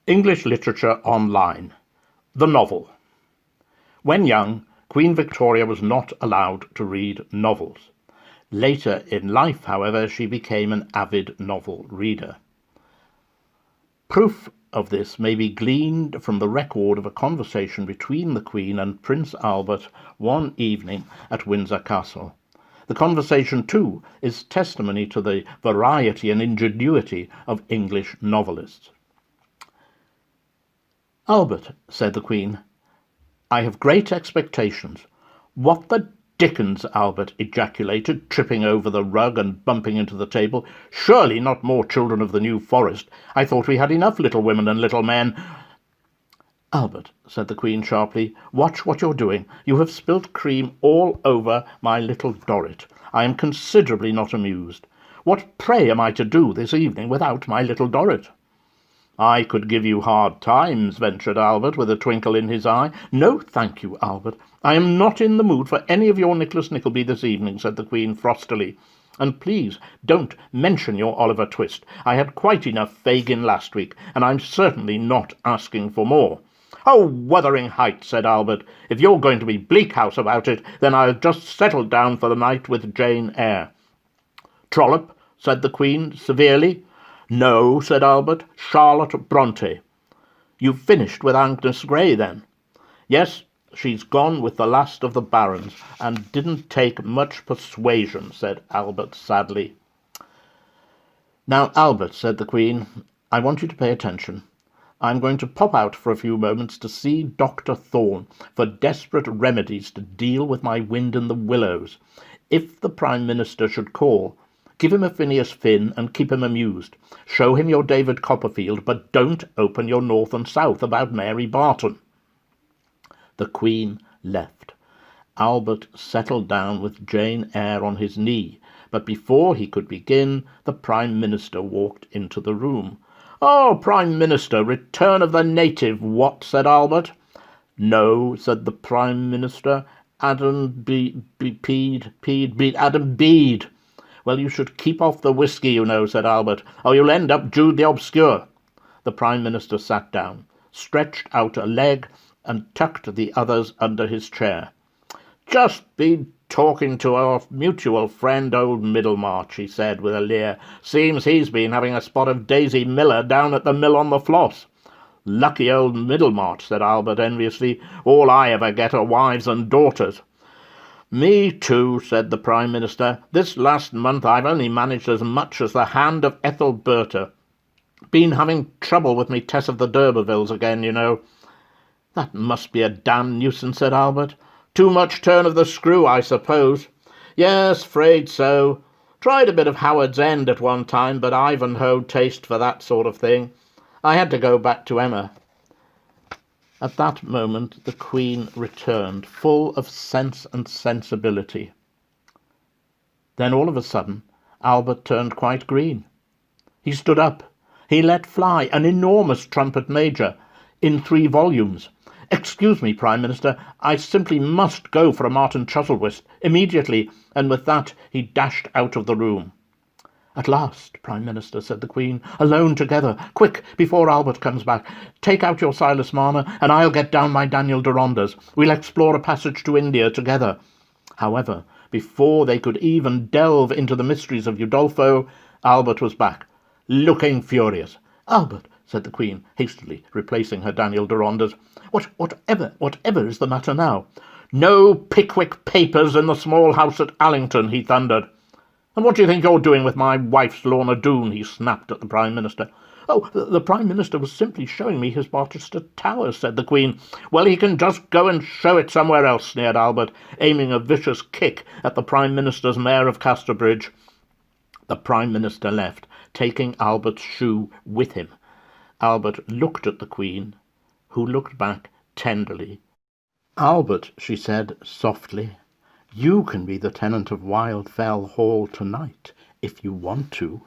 English Literature Online. The Novel. When young, Queen Victoria was not allowed to read novels. Later in life, however, she became an avid novel reader. Proof of this may be gleaned from the record of a conversation between the Queen and Prince Albert one evening at Windsor Castle. The conversation, too, is testimony to the variety and ingenuity of English novelists. "Albert," said the Queen, "I have great expectations." "What the Dickens!" Albert ejaculated, tripping over the rug and bumping into the table. "Surely not more Children of the New Forest. I thought we had enough Little Women and Little Men." "Albert," said the Queen sharply, "watch what you're doing. You have spilt cream all over my Little Dorrit. I am considerably not amused. What, pray, am I to do this evening without my Little Dorrit?" "I could give you hard times," ventured Albert, with a twinkle in his eye. "No, thank you, Albert. I am not in the mood for any of your Nicholas Nickleby this evening," said the Queen frostily. "And please don't mention your Oliver Twist. I had quite enough Fagin last week, and I'm certainly not asking for more." "Oh, Wuthering Heights," said Albert. "If you're going to be Bleak House about it, then I'll just settle down for the night with Jane Eyre." "Trollope," said the Queen severely. "No," said Albert, "Charlotte Bronte." "You've finished with Agnes Grey, then?" "Yes, she's gone with the last of the barons, and didn't take much persuasion," said Albert sadly. "Now, Albert," said the Queen, "I want you to pay attention. I'm going to pop out for a few moments to see Dr. Thorne for desperate remedies to deal with my wind in the willows. If the Prime Minister should call, give him a Phineas Finn and keep him amused. Show him your David Copperfield, but don't open your North and South about Mary Barton." The Queen left. Albert settled down with Jane Eyre on his knee, but before he could begin, the Prime Minister walked into the room. "Oh, Prime Minister, return of the native, what?" said Albert. "No," said the Prime Minister, Adam Bede. "Well, you should keep off the whisky, you know," said Albert, "or you'll end up Jude the Obscure." The Prime Minister sat down, stretched out a leg, and tucked the others under his chair. "Just been talking to our mutual friend, old Middlemarch," he said with a leer. "Seems he's been having a spot of Daisy Miller down at the mill on the Floss." "Lucky old Middlemarch," said Albert enviously. "All I ever get are wives and daughters." "Me too," said the Prime Minister. "This last month I've only managed as much as the hand of Ethelberta. Been having trouble with me Tess of the d'Urbervilles again, you know." "That must be a damned nuisance," said Albert. "Too much turn of the screw, I suppose." "Yes, 'fraid so. Tried a bit of Howard's End at one time, but Ivanhoe taste for that sort of thing. I had to go back to Emma." At that moment the Queen returned, full of sense and sensibility. Then all of a sudden Albert turned quite green. He stood up. He let fly an enormous trumpet major in 3 volumes. "Excuse me, Prime Minister, I simply must go for a Martin Chuzzlewit immediately," and with that he dashed out of the room. "At last, Prime Minister," said the Queen, "alone together. Quick, before Albert comes back. Take out your Silas Marner, and I'll get down my Daniel Derondas. We'll explore a passage to India together." However, before they could even delve into the mysteries of Udolpho, Albert was back, looking furious. "Albert," said the Queen, hastily replacing her Daniel Derondas, Whatever is the matter now?" "No Pickwick Papers in the small house at Allington," he thundered. "And what do you think you're doing with my wife's Lorna Doone?" he snapped at the Prime Minister. "Oh, the Prime Minister was simply showing me his Barchester Towers," said the Queen. "Well, he can just go and show it somewhere else," sneered Albert, aiming a vicious kick at the Prime Minister's Mayor of Casterbridge. The Prime Minister left, taking Albert's shoe with him. Albert looked at the Queen, who looked back tenderly. "Albert," she said softly, "you can be the tenant of Wildfell Hall tonight, if you want to."